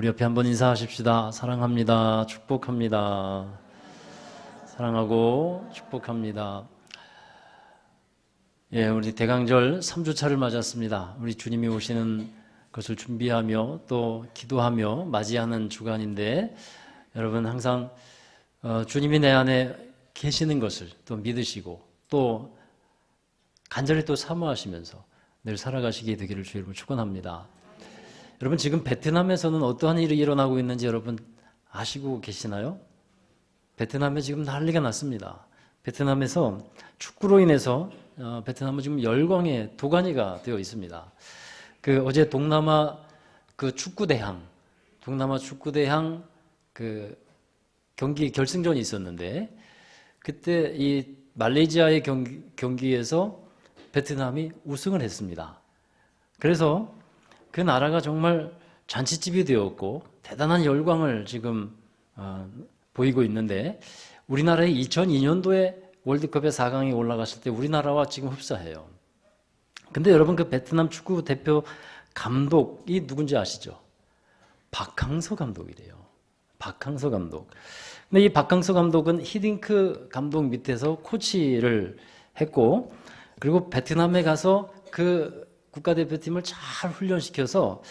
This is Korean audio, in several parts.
우리 옆에 한번 인사하십시다. 사랑합니다. 축복합니다. 사랑하고 축복합니다. 예, 우리 대강절 3주차를 맞았습니다. 우리 주님이 오시는 것을 준비하며 또 기도하며 맞이하는 주간인데, 여러분 항상 주님이 내 안에 계시는 것을 또 믿으시고 또 간절히 또 사모하시면서 늘 살아가시게 되기를 주의 이름으로 축원합니다. 여러분, 지금 베트남에서는 어떠한 일이 일어나고 있는지 여러분 아시고 계시나요? 베트남에 지금 난리가 났습니다. 베트남에서 축구로 인해서 베트남은 지금 열광의 도가니가 되어 있습니다. 어제 동남아 동남아 축구대항 경기 결승전이 있었는데, 그때 이 말레이시아의 경기에서 베트남이 우승을 했습니다. 그래서 그 나라가 정말 잔치집이 되었고 대단한 열광을 지금 보이고 있는데, 우리나라의 2002년도에 월드컵에 4강에 올라갔을 때 우리나라와 지금 흡사해요. 근데 여러분, 그 베트남 축구 대표 감독이 누군지 아시죠? 박항서 감독이래요. 박항서 감독. 근데 이 박항서 감독은 히딩크 감독 밑에서 코치를 했고, 그리고 베트남에 가서 그 국가대표팀을 잘 훈련시켜서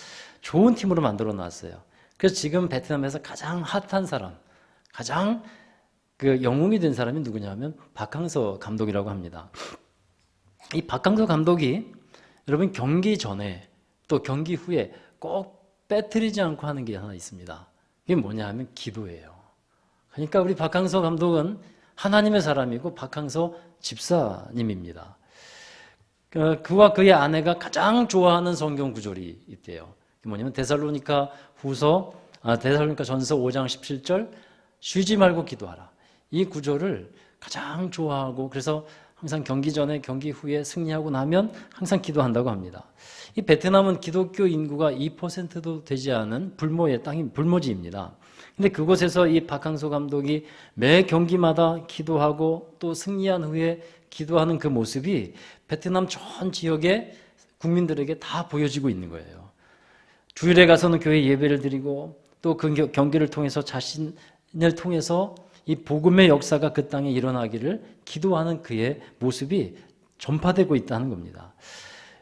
좋은 팀으로 만들어 놨어요. 그래서 지금 베트남에서 가장 핫한 사람, 가장 영웅이 된 사람이 누구냐면 박항서 감독이라고 합니다. 이 박항서 감독이 여러분 경기 전에 또 경기 후에 꼭 빼뜨리지 않고 하는 게 하나 있습니다. 이게 뭐냐 하면 기도예요. 그러니까 우리 박항서 감독은 하나님의 사람이고 박항서 집사님입니다. 그와 그의 아내가 가장 좋아하는 성경 구절이 있대요. 그게 뭐냐면 데살로니가 전서 5장 17절, 쉬지 말고 기도하라. 이 구절을 가장 좋아하고, 그래서 항상 경기 전에 경기 후에 승리하고 나면 항상 기도한다고 합니다. 이 베트남은 기독교 인구가 2%도 되지 않은 불모지입니다. 근데 그곳에서 이 박항서 감독이 매 경기마다 기도하고 또 승리한 후에 기도하는 그 모습이 베트남 전 지역의 국민들에게 다 보여지고 있는 거예요. 주일에 가서는 교회 예배를 드리고 또 그 경기를 통해서 자신을 통해서 이 복음의 역사가 그 땅에 일어나기를 기도하는 그의 모습이 전파되고 있다는 겁니다.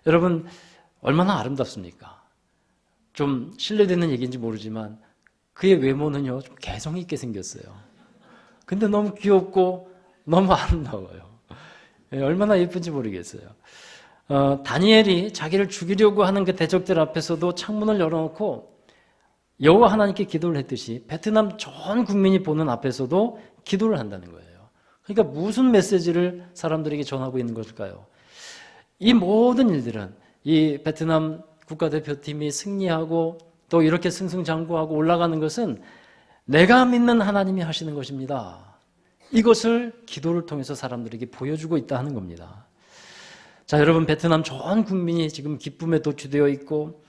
여러분, 얼마나 아름답습니까? 좀 실례되는 얘기인지 모르지만 그의 외모는요, 좀 개성 있게 생겼어요. 근데 너무 귀엽고 너무 아름다워요. 얼마나 예쁜지 모르겠어요. 다니엘이 자기를 죽이려고 하는 그 대적들 앞에서도 창문을 열어놓고 여호와 하나님께 기도를 했듯이 베트남 전 국민이 보는 앞에서도 기도를 한다는 거예요. 그러니까 무슨 메시지를 사람들에게 전하고 있는 것일까요? 이 모든 일들은 이 베트남 국가대표팀이 승리하고 또 이렇게 승승장구하고 올라가는 것은 내가 믿는 하나님이 하시는 것입니다. 이것을 기도를 통해서 사람들에게 보여주고 있다 하는 겁니다. 자, 여러분, 베트남 전 국민이 지금 기쁨에 도취되어 있고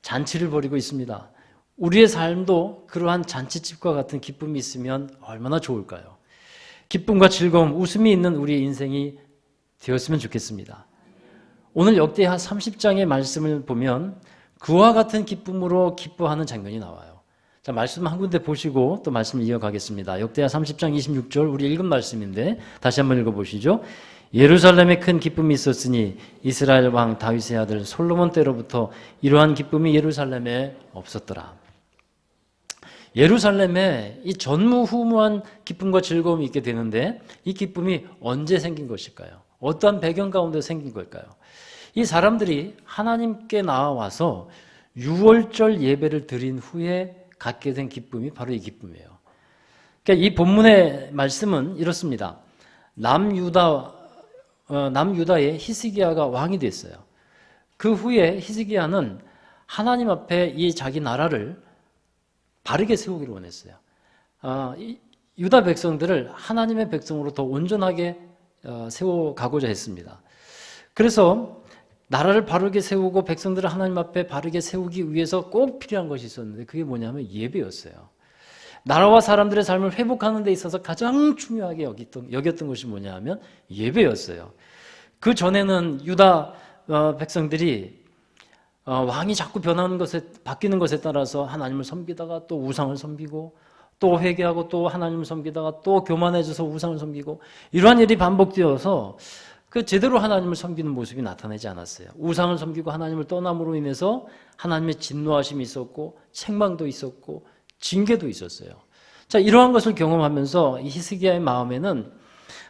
잔치를 벌이고 있습니다. 우리의 삶도 그러한 잔치집과 같은 기쁨이 있으면 얼마나 좋을까요? 기쁨과 즐거움, 웃음이 있는 우리의 인생이 되었으면 좋겠습니다. 오늘 역대하 30장의 말씀을 보면 그와 같은 기쁨으로 기뻐하는 장면이 나와요. 자, 말씀 한 군데 보시고 또 말씀을 이어가겠습니다. 역대하 30장 26절, 우리 읽은 말씀인데 다시 한번 읽어보시죠. 예루살렘에 큰 기쁨이 있었으니 이스라엘 왕 다윗의 아들 솔로몬 때로부터 이러한 기쁨이 예루살렘에 없었더라. 예루살렘에 이 전무후무한 기쁨과 즐거움이 있게 되는데, 이 기쁨이 언제 생긴 것일까요? 어떠한 배경 가운데 생긴 걸까요? 이 사람들이 하나님께 나와서 유월절 예배를 드린 후에 갖게 된 기쁨이 바로 이 기쁨이에요. 그러니까 이 본문의 말씀은 이렇습니다. 남유다의 히스기야가 왕이 됐어요. 그 후에 히스기야는 하나님 앞에 이 자기 나라를 바르게 세우기를 원했어요. 유다 백성들을 하나님의 백성으로 더 온전하게 세워가고자 했습니다. 그래서 나라를 바르게 세우고 백성들을 하나님 앞에 바르게 세우기 위해서 꼭 필요한 것이 있었는데, 그게 뭐냐면 예배였어요. 나라와 사람들의 삶을 회복하는 데 있어서 가장 중요하게 여겼던 것이 뭐냐 하면 예배였어요. 그 전에는 유다 백성들이 왕이 자꾸 변하는 것에, 바뀌는 것에 따라서 하나님을 섬기다가 또 우상을 섬기고 또 회개하고 또 하나님을 섬기다가 또 교만해져서 우상을 섬기고 이러한 일이 반복되어서 그 제대로 하나님을 섬기는 모습이 나타나지 않았어요. 우상을 섬기고 하나님을 떠남으로 인해서 하나님의 진노하심이 있었고 책망도 있었고 징계도 있었어요. 자, 이러한 것을 경험하면서 이 히스기야의 마음에는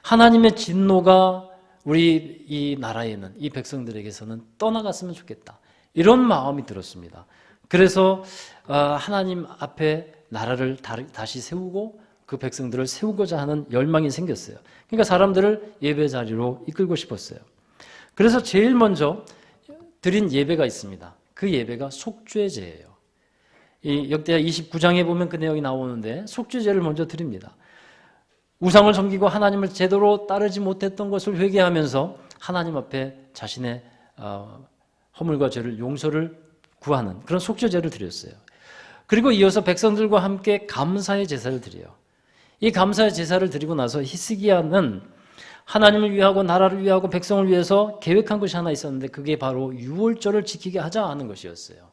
하나님의 진노가 우리 이 나라에는, 이 백성들에게서는 떠나갔으면 좋겠다, 이런 마음이 들었습니다. 그래서 하나님 앞에 나라를 다시 세우고 그 백성들을 세우고자 하는 열망이 생겼어요. 그러니까 사람들을 예배 자리로 이끌고 싶었어요. 그래서 제일 먼저 드린 예배가 있습니다. 그 예배가 속죄제예요. 이 역대하 29장에 보면 그 내용이 나오는데 속죄제를 먼저 드립니다. 우상을 섬기고 하나님을 제대로 따르지 못했던 것을 회개하면서 하나님 앞에 자신의 허물과 죄를 용서를 구하는 그런 속죄제를 드렸어요. 그리고 이어서 백성들과 함께 감사의 제사를 드려요. 이 감사의 제사를 드리고 나서 히스기야는 하나님을 위하고 나라를 위하고 백성을 위해서 계획한 것이 하나 있었는데 그게 바로 유월절을 지키게 하자 하는 것이었어요.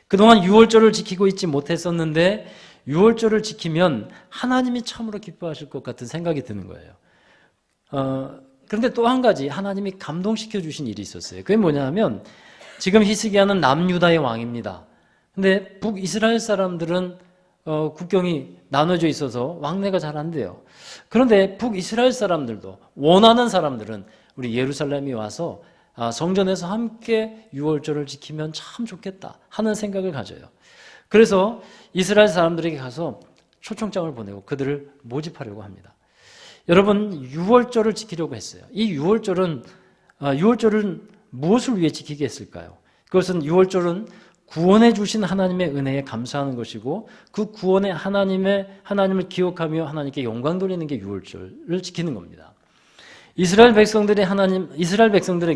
그동안 유월절을 지키고 있지 못했었는데 유월절을 지키면 하나님이 참으로 기뻐하실 것 같은 생각이 드는 거예요. 그런데 또 한 가지 하나님이 감동시켜 주신 일이 있었어요. 그게 뭐냐면 지금 히스기야는 남유다의 왕입니다. 근데 북이스라엘 사람들은 국경이 나눠져 있어서 왕래가 잘 안 돼요. 그런데 북이스라엘 사람들도, 원하는 사람들은 우리 예루살렘이 와서 성전에서 함께 유월절을 지키면 참 좋겠다 하는 생각을 가져요. 그래서 이스라엘 사람들에게 가서 초청장을 보내고 그들을 모집하려고 합니다. 여러분, 유월절을 지키려고 했어요. 이 유월절은 무엇을 위해 지키게 했을까요? 그것은 유월절은 구원해 주신 하나님의 은혜에 감사하는 것이고 그 구원의 하나님을 기억하며 하나님께 영광 돌리는 게 유월절을 지키는 겁니다. 이스라엘 백성들에게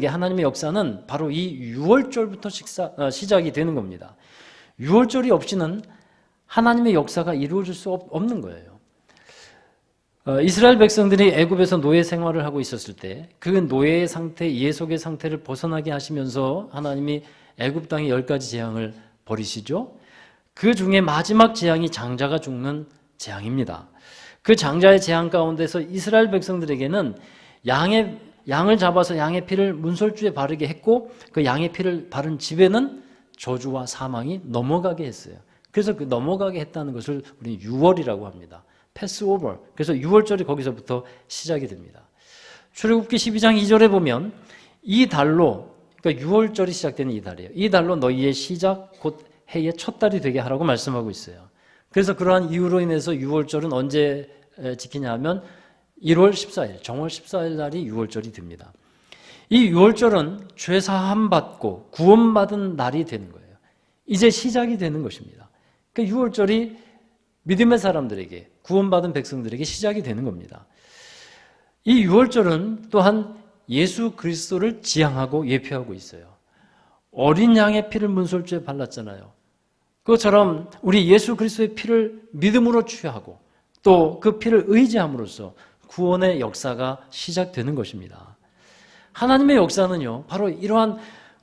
하나님의 역사는 바로 이 유월절부터 시작이 되는 겁니다. 유월절이 없이는 하나님의 역사가 이루어질 수 없는 거예요. 이스라엘 백성들이 애굽에서 노예 생활을 하고 있었을 때 그 노예의 상태, 예속의 상태를 벗어나게 하시면서 하나님이 애굽 땅의 10가지 재앙을 벌이시죠. 그 중에 마지막 재앙이 장자가 죽는 재앙입니다. 그 장자의 재앙 가운데서 이스라엘 백성들에게는 양을 잡아서 양의 피를 문설주에 바르게 했고 그 양의 피를 바른 집에는 저주와 사망이 넘어가게 했어요. 그래서 그 넘어가게 했다는 것을 우리는 유월이라고 합니다. 패스오버. 그래서 유월절이 거기서부터 시작이 됩니다. 출애굽기 12장 2절에 보면 이 달로, 그러니까 유월절이 시작되는 이 달이에요. 이 달로 너희의 시작 곧 해의 첫 달이 되게 하라고 말씀하고 있어요. 그래서 그러한 이유로 인해서 유월절은 언제 지키냐 하면 1월 14일, 정월 14일 날이 유월절이 됩니다. 이 유월절은 죄 사함 받고 구원받은 날이 되는 거예요. 이제 시작이 되는 것입니다. 그러니까 유월절이 믿음의 사람들에게, 구원받은 백성들에게 시작이 되는 겁니다. 이 유월절은 또한 예수 그리스도를 지향하고 예표하고 있어요. 어린 양의 피를 문설주에 발랐잖아요. 그것처럼 우리 예수 그리스도의 피를 믿음으로 취하고 또 그 피를 의지함으로써 구원의 역사가 시작되는 것입니다. 하나님의 역사는요, 바로 이러한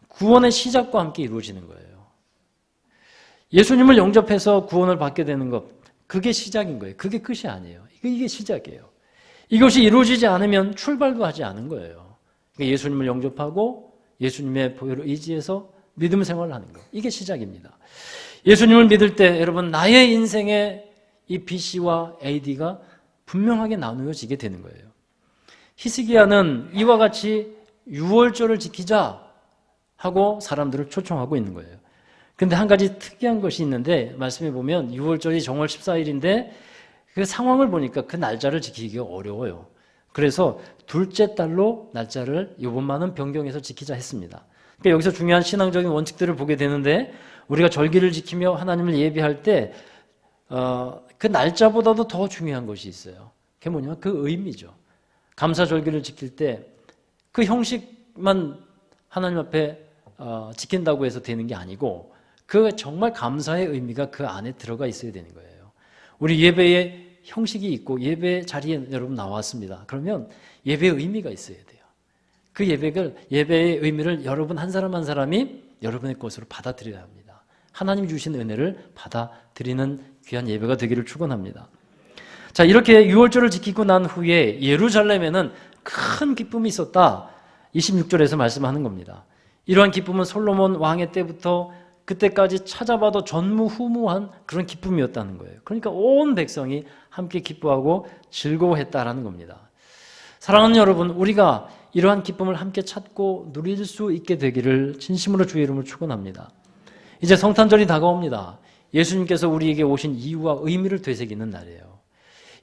구원의 시작과 함께 이루어지는 거예요. 예수님을 영접해서 구원을 받게 되는 것, 그게 시작인 거예요. 그게 끝이 아니에요. 이게 시작이에요. 이것이 이루어지지 않으면 출발도 하지 않은 거예요. 그러니까 예수님을 영접하고 예수님의 보혈을 의지해서 믿음 생활을 하는 것, 이게 시작입니다. 예수님을 믿을 때 여러분, 나의 인생의 이 BC와 AD가 분명하게 나누어지게 되는 거예요. 히스기야는 이와 같이 유월절을 지키자 하고 사람들을 초청하고 있는 거예요. 그런데 한 가지 특이한 것이 있는데 말씀해 보면 유월절이 정월 14일인데 그 상황을 보니까 그 날짜를 지키기가 어려워요. 그래서 둘째 달로 날짜를 이번만은 변경해서 지키자 했습니다. 그러니까 여기서 중요한 신앙적인 원칙들을 보게 되는데 우리가 절기를 지키며 하나님을 예배할 때 그 날짜보다도 더 중요한 것이 있어요. 그게 뭐냐면 그 의미죠. 감사절기를 지킬 때 그 형식만 하나님 앞에 지킨다고 해서 되는 게 아니고 그 정말 감사의 의미가 그 안에 들어가 있어야 되는 거예요. 우리 예배에 형식이 있고 예배 자리에 여러분 나왔습니다. 그러면 예배의 의미가 있어야 돼요. 그 예배의 의미를 여러분 한 사람 한 사람이 여러분의 것으로 받아들여야 합니다. 하나님이 주신 은혜를 받아들이는 귀한 예배가 되기를 축원합니다. 자, 이렇게 유월절을 지키고 난 후에 예루살렘에는 큰 기쁨이 있었다. 26절에서 말씀하는 겁니다. 이러한 기쁨은 솔로몬 왕의 때부터 그때까지 찾아봐도 전무후무한 그런 기쁨이었다는 거예요. 그러니까 온 백성이 함께 기뻐하고 즐거워했다라는 겁니다. 사랑하는 여러분, 우리가 이러한 기쁨을 함께 찾고 누릴 수 있게 되기를 진심으로 주의 이름을 축원합니다. 이제 성탄절이 다가옵니다. 예수님께서 우리에게 오신 이유와 의미를 되새기는 날이에요.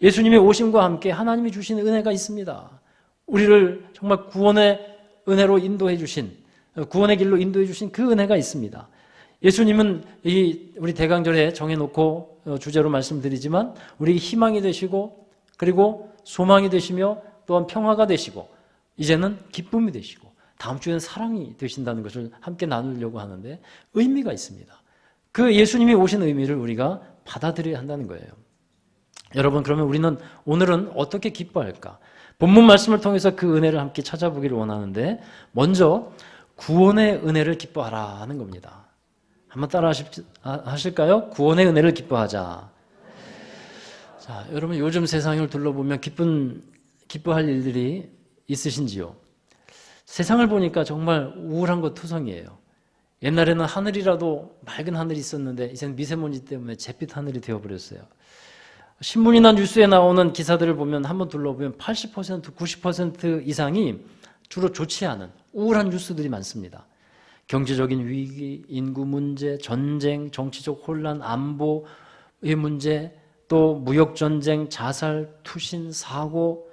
예수님의 오심과 함께 하나님이 주신 은혜가 있습니다. 우리를 정말 구원의 은혜로 인도해 주신, 구원의 길로 인도해 주신 그 은혜가 있습니다. 예수님은 우리 대강절에 정해놓고 주제로 말씀드리지만 우리에게 희망이 되시고 그리고 소망이 되시며 또한 평화가 되시고 이제는 기쁨이 되시고 다음 주에는 사랑이 되신다는 것을 함께 나누려고 하는데 의미가 있습니다. 그 예수님이 오신 의미를 우리가 받아들여야 한다는 거예요. 여러분, 그러면 우리는 오늘은 어떻게 기뻐할까? 본문 말씀을 통해서 그 은혜를 함께 찾아보기를 원하는데 먼저 구원의 은혜를 기뻐하라 하는 겁니다. 한번 따라 하실까요? 구원의 은혜를 기뻐하자. 자, 여러분 요즘 세상을 둘러보면 기뻐할 일들이 있으신지요? 세상을 보니까 정말 우울한 것 투성이에요. 옛날에는 하늘이라도 맑은 하늘이 있었는데 이제는 미세먼지 때문에 잿빛 하늘이 되어버렸어요. 신문이나 뉴스에 나오는 기사들을 보면 한번 둘러보면 80%, 90% 이상이 주로 좋지 않은 우울한 뉴스들이 많습니다. 경제적인 위기, 인구 문제, 전쟁, 정치적 혼란, 안보의 문제, 또 무역전쟁, 자살, 투신, 사고,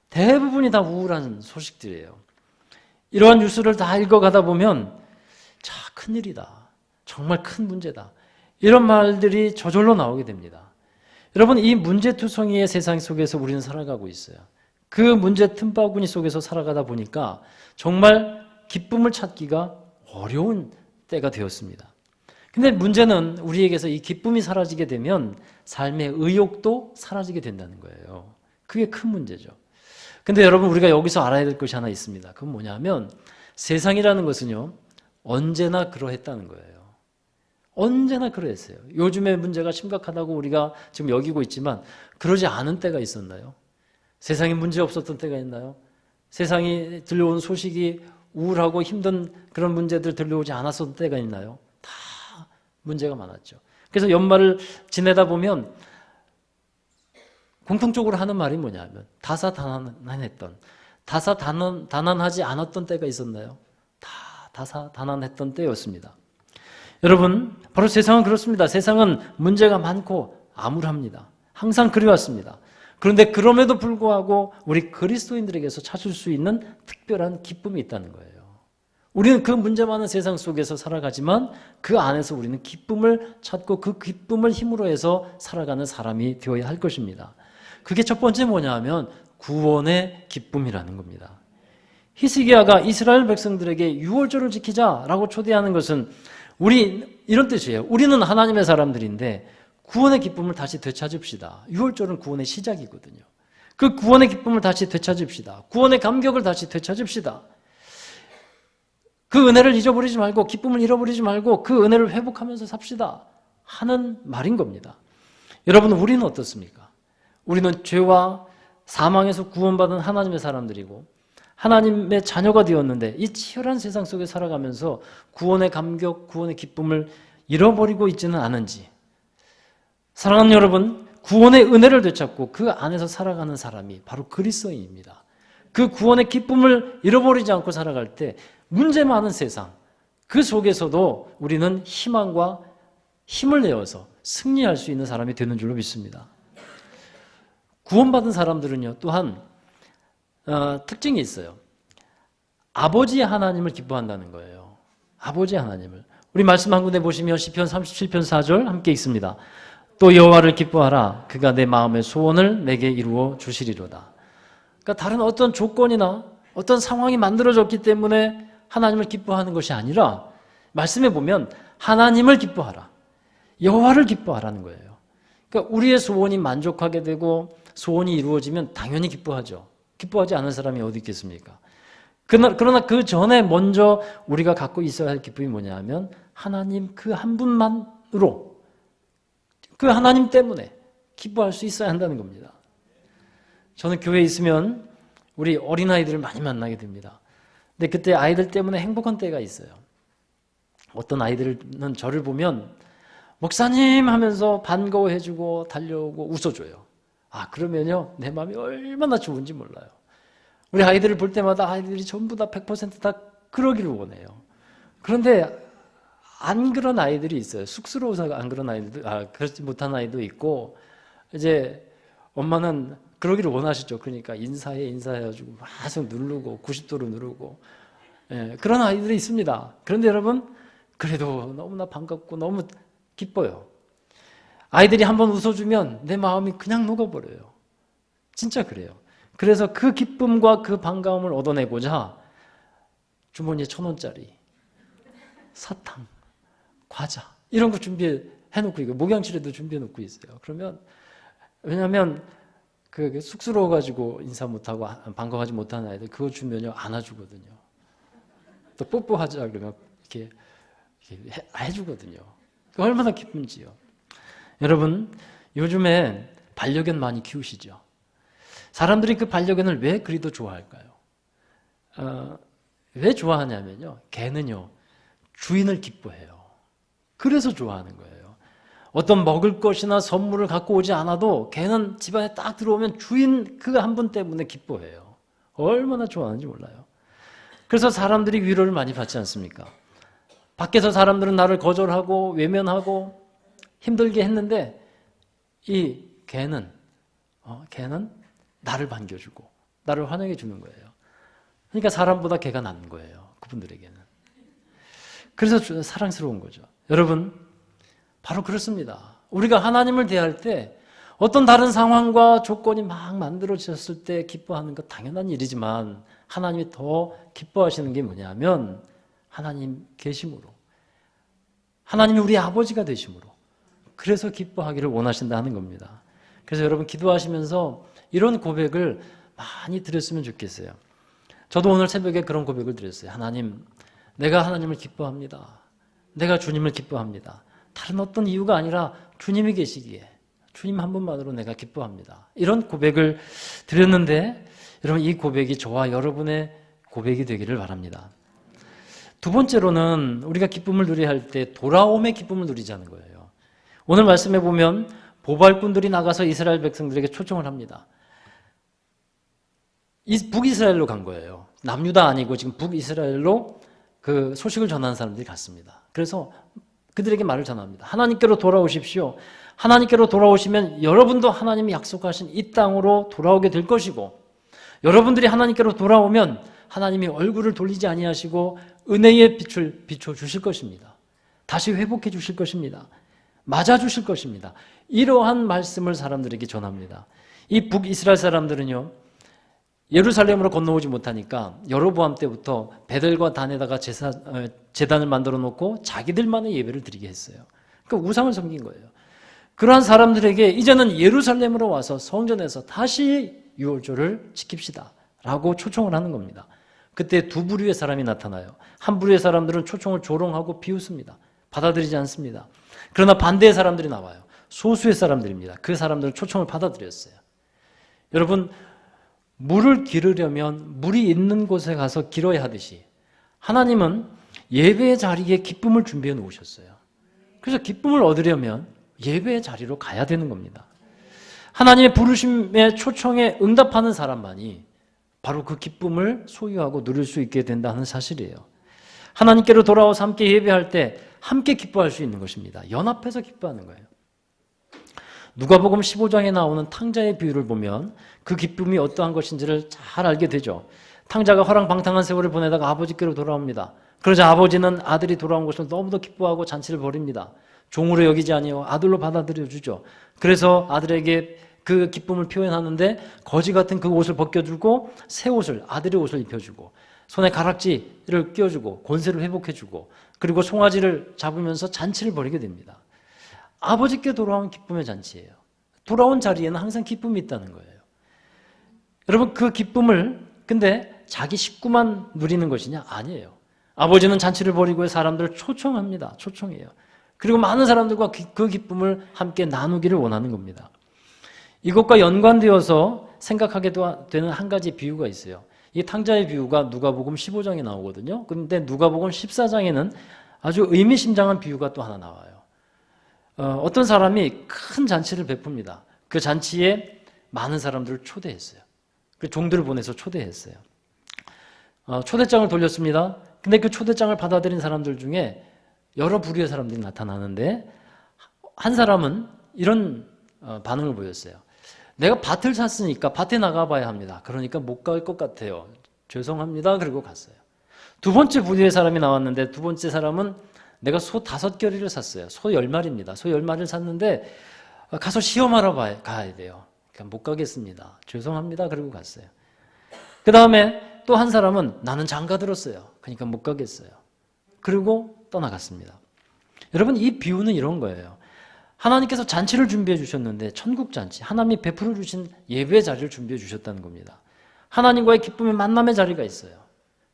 대부분이 다 우울한 소식들이에요. 이러한 뉴스를 다 읽어가다 보면 자, 큰일이다. 정말 큰 문제다. 이런 말들이 저절로 나오게 됩니다. 여러분, 이 문제투성이의 세상 속에서 우리는 살아가고 있어요. 그 문제 틈바구니 속에서 살아가다 보니까 정말 기쁨을 찾기가 어려운 때가 되었습니다. 근데 문제는 우리에게서 이 기쁨이 사라지게 되면 삶의 의욕도 사라지게 된다는 거예요. 그게 큰 문제죠. 근데 여러분, 우리가 여기서 알아야 될 것이 하나 있습니다. 그건 뭐냐면 세상이라는 것은요, 언제나 그러했다는 거예요. 언제나 그랬어요. 요즘의 문제가 심각하다고 우리가 지금 여기고 있지만 그러지 않은 때가 있었나요? 세상에 문제 없었던 때가 있나요? 세상이 들려온 소식이 우울하고 힘든 그런 문제들 들려오지 않았었던 때가 있나요? 다 문제가 많았죠. 그래서 연말을 지내다 보면 공통적으로 하는 말이 뭐냐면 다사다난했던, 다사다난하지 않았던 때가 있었나요? 다 다사다난했던 때였습니다. 여러분, 바로 세상은 그렇습니다. 세상은 문제가 많고 암울합니다. 항상 그리웠습니다. 그런데 그럼에도 불구하고 우리 그리스도인들에게서 찾을 수 있는 특별한 기쁨이 있다는 거예요. 우리는 그 문제 많은 세상 속에서 살아가지만 그 안에서 우리는 기쁨을 찾고 그 기쁨을 힘으로 해서 살아가는 사람이 되어야 할 것입니다. 그게 첫 번째 뭐냐 하면 구원의 기쁨이라는 겁니다. 히스기야가 이스라엘 백성들에게 유월절을 지키자라고 초대하는 것은 우리 이런 뜻이에요. 우리는 하나님의 사람들인데 구원의 기쁨을 다시 되찾읍시다. 유월절은 구원의 시작이거든요. 그 구원의 기쁨을 다시 되찾읍시다. 구원의 감격을 다시 되찾읍시다. 그 은혜를 잊어버리지 말고 기쁨을 잃어버리지 말고 그 은혜를 회복하면서 삽시다 하는 말인 겁니다. 여러분, 우리는 어떻습니까? 우리는 죄와 사망에서 구원받은 하나님의 사람들이고 하나님의 자녀가 되었는데 이 치열한 세상 속에 살아가면서 구원의 감격, 구원의 기쁨을 잃어버리고 있지는 않은지. 사랑하는 여러분, 구원의 은혜를 되찾고 그 안에서 살아가는 사람이 바로 그리스도인입니다. 그 구원의 기쁨을 잃어버리지 않고 살아갈 때 문제 많은 세상, 그 속에서도 우리는 희망과 힘을 내어서 승리할 수 있는 사람이 되는 줄로 믿습니다. 구원받은 사람들은요, 또한 특징이 있어요. 아버지의 하나님을 기뻐한다는 거예요. 아버지의 하나님을. 우리 말씀 한 군데 보시면 시편 37편 4절 함께 읽습니다. 또 여호와를 기뻐하라. 그가 내 마음의 소원을 내게 이루어 주시리로다. 그러니까 다른 어떤 조건이나 어떤 상황이 만들어졌기 때문에 하나님을 기뻐하는 것이 아니라 말씀에 보면 하나님을 기뻐하라. 여호와를 기뻐하라는 거예요. 그러니까 우리의 소원이 만족하게 되고 소원이 이루어지면 당연히 기뻐하죠. 기뻐하지 않은 사람이 어디 있겠습니까? 그러나 그 전에 먼저 우리가 갖고 있어야 할 기쁨이 뭐냐 하면 하나님 그 한 분만으로 그 하나님 때문에 기뻐할 수 있어야 한다는 겁니다. 저는 교회에 있으면 우리 어린아이들을 많이 만나게 됩니다. 근데 그때 아이들 때문에 행복한 때가 있어요. 어떤 아이들은 저를 보면 목사님 하면서 반가워해주고 달려오고 웃어줘요. 그러면요 내 마음이 얼마나 좋은지 몰라요. 우리 아이들을 볼 때마다 아이들이 전부 다 100% 그러기를 원해요. 그런데 안 그런 아이들이 있어요. 쑥스러워서 안 그런 아이들도, 그렇지 못한 아이도 있고, 이제 엄마는 그러기를 원하시죠. 그러니까 인사해가지고 계속 누르고 90도로 누르고, 그런 아이들이 있습니다. 그런데 여러분, 그래도 너무나 반갑고 너무 기뻐요. 아이들이 한번 웃어주면 내 마음이 그냥 녹아버려요. 진짜 그래요. 그래서 그 기쁨과 그 반가움을 얻어내고자 주머니에 1,000원짜리 사탕, 과자 이런 거 준비해놓고 이거 목양실에도 준비해놓고 있어요. 그러면 왜냐하면 그 쑥스러워가지고 인사 못하고 반가워하지 못하는 아이들 그거 주면요 안아주거든요. 또 뽀뽀하자 그러면 이렇게 해주거든요. 얼마나 기쁜지요. 여러분 요즘에 반려견 많이 키우시죠? 사람들이 그 반려견을 왜 그리도 좋아할까요? 왜 좋아하냐면요. 개는요. 주인을 기뻐해요. 그래서 좋아하는 거예요. 어떤 먹을 것이나 선물을 갖고 오지 않아도 개는 집안에 딱 들어오면 주인 그 한 분 때문에 기뻐해요. 얼마나 좋아하는지 몰라요. 그래서 사람들이 위로를 많이 받지 않습니까? 밖에서 사람들은 나를 거절하고 외면하고 힘들게 했는데 이 개는 나를 반겨주고 나를 환영해 주는 거예요. 그러니까 사람보다 개가 낫는 거예요. 그분들에게는. 그래서 사랑스러운 거죠. 여러분 바로 그렇습니다. 우리가 하나님을 대할 때 어떤 다른 상황과 조건이 막 만들어졌을 때 기뻐하는 것 당연한 일이지만 하나님이 더 기뻐하시는 게 뭐냐면 하나님 계심으로 하나님이 우리 아버지가 되심으로 그래서 기뻐하기를 원하신다는 겁니다. 그래서 여러분 기도하시면서 이런 고백을 많이 드렸으면 좋겠어요. 저도 오늘 새벽에 그런 고백을 드렸어요. 하나님, 내가 하나님을 기뻐합니다. 내가 주님을 기뻐합니다. 다른 어떤 이유가 아니라 주님이 계시기에 주님 한 분만으로 내가 기뻐합니다. 이런 고백을 드렸는데 여러분 이 고백이 저와 여러분의 고백이 되기를 바랍니다. 두 번째로는 우리가 기쁨을 누려야 할 때 돌아옴의 기쁨을 누리자는 거예요. 오늘 말씀해 보면 보발꾼들이 나가서 이스라엘 백성들에게 초청을 합니다. 북이스라엘로 간 거예요. 남유다 아니고 지금 북이스라엘로 그 소식을 전하는 사람들이 갔습니다. 그래서 그들에게 말을 전합니다. 하나님께로 돌아오십시오. 하나님께로 돌아오시면 여러분도 하나님이 약속하신 이 땅으로 돌아오게 될 것이고 여러분들이 하나님께로 돌아오면 하나님이 얼굴을 돌리지 아니하시고 은혜의 빛을 비춰주실 것입니다. 다시 회복해 주실 것입니다. 맞아주실 것입니다. 이러한 말씀을 사람들에게 전합니다. 이 북이스라엘 사람들은요. 예루살렘으로 건너오지 못하니까 여로보암 때부터 베델과 단에다가 제단을 만들어 놓고 자기들만의 예배를 드리게 했어요. 그러니까 우상을 섬긴 거예요. 그러한 사람들에게 이제는 예루살렘으로 와서 성전에서 다시 유월절을 지킵시다 라고 초청을 하는 겁니다. 그때 두 부류의 사람이 나타나요. 한 부류의 사람들은 초청을 조롱하고 비웃습니다. 받아들이지 않습니다. 그러나 반대의 사람들이 나와요. 소수의 사람들입니다. 그 사람들은 초청을 받아들였어요. 여러분 물을 기르려면 물이 있는 곳에 가서 길어야 하듯이 하나님은 예배의 자리에 기쁨을 준비해 놓으셨어요. 그래서 기쁨을 얻으려면 예배의 자리로 가야 되는 겁니다. 하나님의 부르심의 초청에 응답하는 사람만이 바로 그 기쁨을 소유하고 누릴 수 있게 된다는 사실이에요. 하나님께로 돌아와서 함께 예배할 때 함께 기뻐할 수 있는 것입니다. 연합해서 기뻐하는 거예요. 누가복음 15장에 나오는 탕자의 비유를 보면 그 기쁨이 어떠한 것인지를 잘 알게 되죠. 탕자가 허랑방탕한 세월을 보내다가 아버지께로 돌아옵니다. 그러자 아버지는 아들이 돌아온 것을 너무도 기뻐하고 잔치를 벌입니다. 종으로 여기지 아니하고 아들로 받아들여 주죠. 그래서 아들에게 그 기쁨을 표현하는데 거지 같은 그 옷을 벗겨주고 새 옷을 아들의 옷을 입혀주고 손에 가락지를 끼워주고 권세를 회복해주고 그리고 송아지를 잡으면서 잔치를 벌이게 됩니다. 아버지께 돌아온 기쁨의 잔치예요. 돌아온 자리에는 항상 기쁨이 있다는 거예요. 여러분 그 기쁨을 근데 자기 식구만 누리는 것이냐? 아니에요. 아버지는 잔치를 벌이고 사람들을 초청합니다. 초청해요. 그리고 많은 사람들과 그 기쁨을 함께 나누기를 원하는 겁니다. 이것과 연관되어서 생각하게 되는 한 가지 비유가 있어요. 이 탕자의 비유가 누가복음 15장에 나오거든요. 그런데 누가복음 14장에는 아주 의미심장한 비유가 또 하나 나와요. 어떤 사람이 큰 잔치를 베풉니다. 그 잔치에 많은 사람들을 초대했어요. 그 종들을 보내서 초대했어요. 초대장을 돌렸습니다. 근데 그 초대장을 받아들인 사람들 중에 여러 부류의 사람들이 나타나는데 한 사람은 이런 반응을 보였어요. 내가 밭을 샀으니까 밭에 나가봐야 합니다. 그러니까 못 갈 것 같아요. 죄송합니다. 그리고 갔어요. 두 번째 부류의 사람이 나왔는데 두 번째 사람은 내가 소 5겨리를 샀어요. 소 10마리입니다. 소 10마리를 샀는데 가서 시험하러 가야 돼요. 그러니까 못 가겠습니다. 죄송합니다. 그리고 갔어요. 그 다음에 또 한 사람은 나는 장가 들었어요. 그러니까 못 가겠어요. 그리고 떠나갔습니다. 여러분, 이 비유는 이런 거예요. 하나님께서 잔치를 준비해 주셨는데 천국 잔치, 하나님이 베풀어 주신 예배의 자리를 준비해 주셨다는 겁니다. 하나님과의 기쁨의 만남의 자리가 있어요.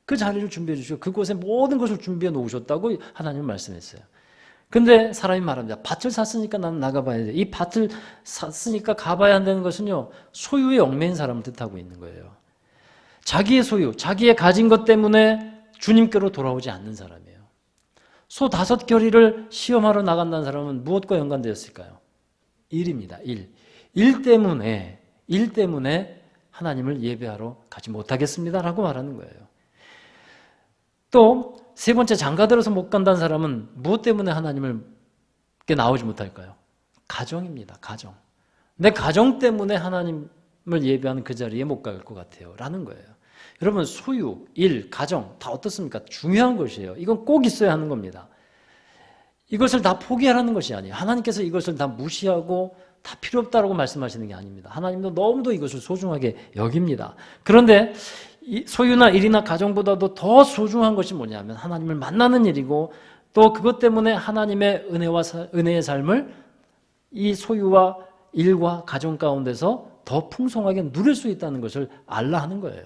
그 자리를 준비해 주시고 그곳에 모든 것을 준비해 놓으셨다고 하나님은 말씀했어요. 근데 사람이 말합니다. 밭을 샀으니까 나는 나가봐야 돼. 이 밭을 샀으니까 가봐야 한다는 것은요, 소유에 얽매인 사람을 뜻하고 있는 거예요. 자기의 소유, 자기의 가진 것 때문에 주님께로 돌아오지 않는 사람이에요. 소 5겨리를 시험하러 나간다는 사람은 무엇과 연관되었을까요? 일입니다. 일 때문에 하나님을 예배하러 가지 못하겠습니다라고 말하는 거예요. 또 세 번째, 장가 들어서 못 간다는 사람은 무엇 때문에 하나님께 나오지 못할까요? 가정입니다. 가정. 내 가정 때문에 하나님을 예배하는 그 자리에 못 갈 것 같아요 라는 거예요. 여러분, 소유, 일, 가정 다 어떻습니까? 중요한 것이에요. 이건 꼭 있어야 하는 겁니다. 이것을 다 포기하라는 것이 아니에요. 하나님께서 이것을 다 무시하고 다 필요 없다라고 말씀하시는 게 아닙니다. 하나님도 너무도 이것을 소중하게 여깁니다. 그런데 소유나 일이나 가정보다도 더 소중한 것이 뭐냐면 하나님을 만나는 일이고, 또 그것 때문에 하나님의 은혜의 삶을 이 소유와 일과 가정 가운데서 더 풍성하게 누릴 수 있다는 것을 알라 하는 거예요.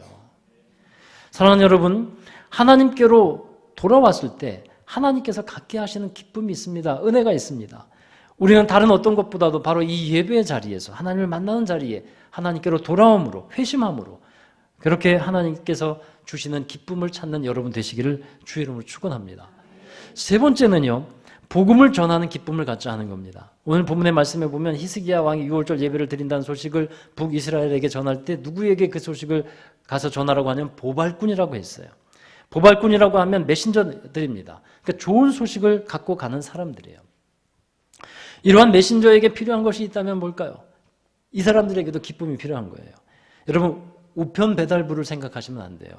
사랑하는 여러분, 하나님께로 돌아왔을 때 하나님께서 갖게 하시는 기쁨이 있습니다. 은혜가 있습니다. 우리는 다른 어떤 것보다도 바로 이 예배의 자리에서 하나님을 만나는 자리에 하나님께로 돌아옴으로, 회심함으로 그렇게 하나님께서 주시는 기쁨을 찾는 여러분 되시기를 주의 이름으로 축원합니다. 세 번째는요, 복음을 전하는 기쁨을 갖자 하는 겁니다. 오늘 본문의 말씀에 보면 히스기야 왕이 유월절 예배를 드린다는 소식을 북이스라엘에게 전할 때 누구에게 그 소식을 가서 전하라고 하냐면 보발꾼이라고 했어요. 보발꾼이라고 하면 메신저들입니다. 그러니까 좋은 소식을 갖고 가는 사람들이에요. 이러한 메신저에게 필요한 것이 있다면 뭘까요? 이 사람들에게도 기쁨이 필요한 거예요. 여러분, 우편 배달부를 생각하시면 안 돼요.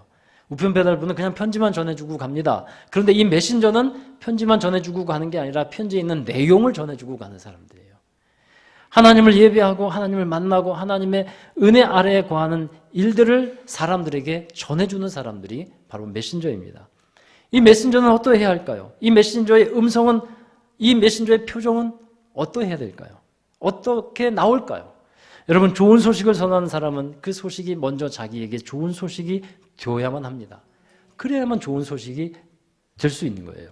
우편 배달부는 그냥 편지만 전해주고 갑니다. 그런데 이 메신저는 편지만 전해주고 가는 게 아니라 편지에 있는 내용을 전해주고 가는 사람들이에요. 하나님을 예배하고 하나님을 만나고 하나님의 은혜 아래에 거하는 일들을 사람들에게 전해주는 사람들이 바로 메신저입니다. 이 메신저는 어떠해야 할까요? 이 메신저의 음성은, 이 메신저의 표정은 어떠해야 될까요? 어떻게 나올까요? 여러분, 좋은 소식을 전하는 사람은 그 소식이 먼저 자기에게 좋은 소식이 되어야만 합니다. 그래야만 좋은 소식이 될 수 있는 거예요.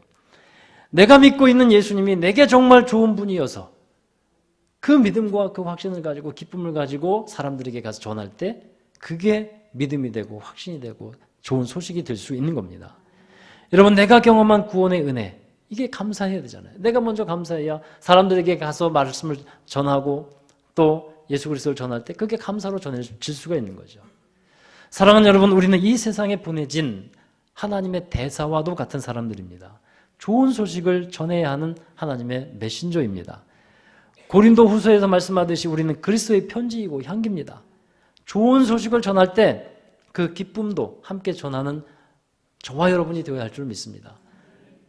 내가 믿고 있는 예수님이 내게 정말 좋은 분이어서 그 믿음과 그 확신을 가지고 기쁨을 가지고 사람들에게 가서 전할 때 그게 믿음이 되고 확신이 되고 좋은 소식이 될 수 있는 겁니다. 여러분, 내가 경험한 구원의 은혜, 이게 감사해야 되잖아요. 내가 먼저 감사해야 사람들에게 가서 말씀을 전하고 또 예수 그리스도를 전할 때 그게 감사로 전해질 수가 있는 거죠. 사랑하는 여러분, 우리는 이 세상에 보내진 하나님의 대사와도 같은 사람들입니다. 좋은 소식을 전해야 하는 하나님의 메신저입니다. 고린도 후서에서 말씀하듯이 우리는 그리스도의 편지이고 향기입니다. 좋은 소식을 전할 때 그 기쁨도 함께 전하는 저와 여러분이 되어야 할 줄 믿습니다.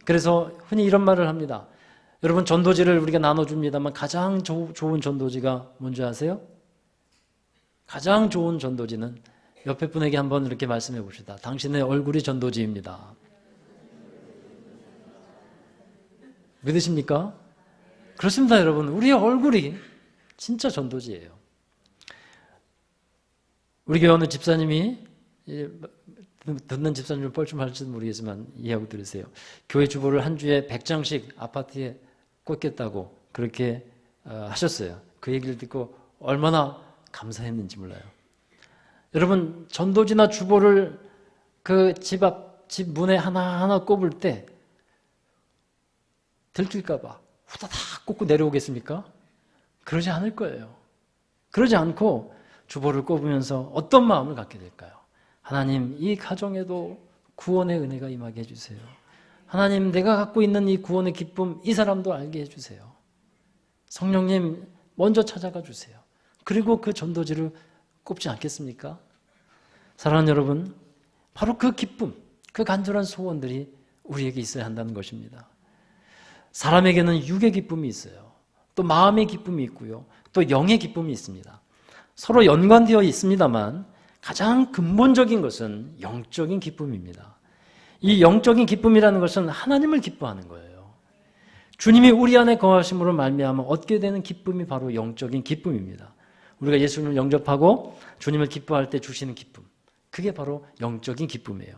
그래서 흔히 이런 말을 합니다. 여러분, 전도지를 우리가 나눠줍니다만 가장 좋은 전도지가 뭔지 아세요? 가장 좋은 전도지는 옆에 분에게 한번 이렇게 말씀해 봅시다. 당신의 얼굴이 전도지입니다. 믿으십니까? 그렇습니다, 여러분. 우리의 얼굴이 진짜 전도지예요. 우리 교회 어느 집사님이 듣는 집사님 뻘쭘할지도 모르겠지만 이해하고 들으세요. 교회 주보를 한 주에 100장씩 아파트에 꽂겠다고 그렇게 하셨어요. 그 얘기를 듣고 얼마나 감사했는지 몰라요. 여러분, 전도지나 주보를 그 집 문에 하나하나 꼽을 때 들킬까봐 후다닥 꽂고 내려오겠습니까? 그러지 않을 거예요. 그러지 않고 주보를 꼽으면서 어떤 마음을 갖게 될까요? 하나님, 이 가정에도 구원의 은혜가 임하게 해주세요. 하나님, 내가 갖고 있는 이 구원의 기쁨, 이 사람도 알게 해주세요. 성령님, 먼저 찾아가 주세요. 그리고 그 전도지를 꼽지 않겠습니까? 사랑하는 여러분, 바로 그 기쁨, 그 간절한 소원들이 우리에게 있어야 한다는 것입니다. 사람에게는 육의 기쁨이 있어요. 또 마음의 기쁨이 있고요. 또 영의 기쁨이 있습니다. 서로 연관되어 있습니다만 가장 근본적인 것은 영적인 기쁨입니다. 이 영적인 기쁨이라는 것은 하나님을 기뻐하는 거예요. 주님이 우리 안에 거하심으로 말미암아 얻게 되는 기쁨이 바로 영적인 기쁨입니다. 우리가 예수님을 영접하고 주님을 기뻐할 때 주시는 기쁨, 그게 바로 영적인 기쁨이에요.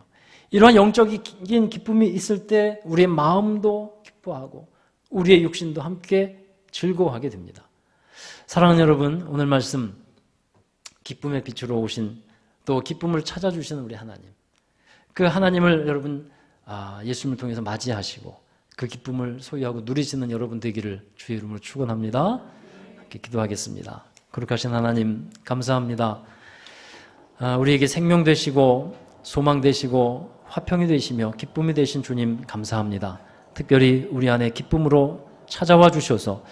이러한 영적인 기쁨이 있을 때 우리의 마음도 기뻐하고 우리의 육신도 함께 즐거워하게 됩니다. 사랑하는 여러분, 오늘 말씀 기쁨의 빛으로 오신 또 기쁨을 찾아주시는 우리 하나님, 그 하나님을 여러분 예수님을 통해서 맞이하시고 그 기쁨을 소유하고 누리시는 여러분 되기를 주의 이름으로 축원합니다. 함께 기도하겠습니다. 거룩하신 하나님 감사합니다. 우리에게 생명 되시고 소망 되시고 화평이 되시며 기쁨이 되신 주님 감사합니다. 특별히 우리 안에 기쁨으로 찾아와 주셔서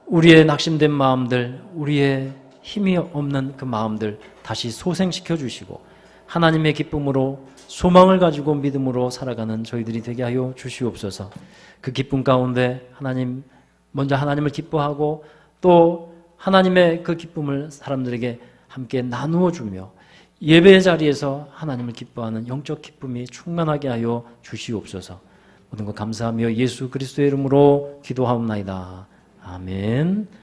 우리의 낙심된 마음들, 우리의 힘이 없는 그 마음들 다시 소생시켜 주시고 하나님의 기쁨으로 소망을 가지고 믿음으로 살아가는 저희들이 되게 하여 주시옵소서. 그 기쁨 가운데 하나님, 먼저 하나님을 기뻐하고 또 하나님의 그 기쁨을 사람들에게 함께 나누어 주며 예배의 자리에서 하나님을 기뻐하는 영적 기쁨이 충만하게 하여 주시옵소서. 모든 것 감사하며 예수 그리스도의 이름으로 기도하옵나이다. 아멘.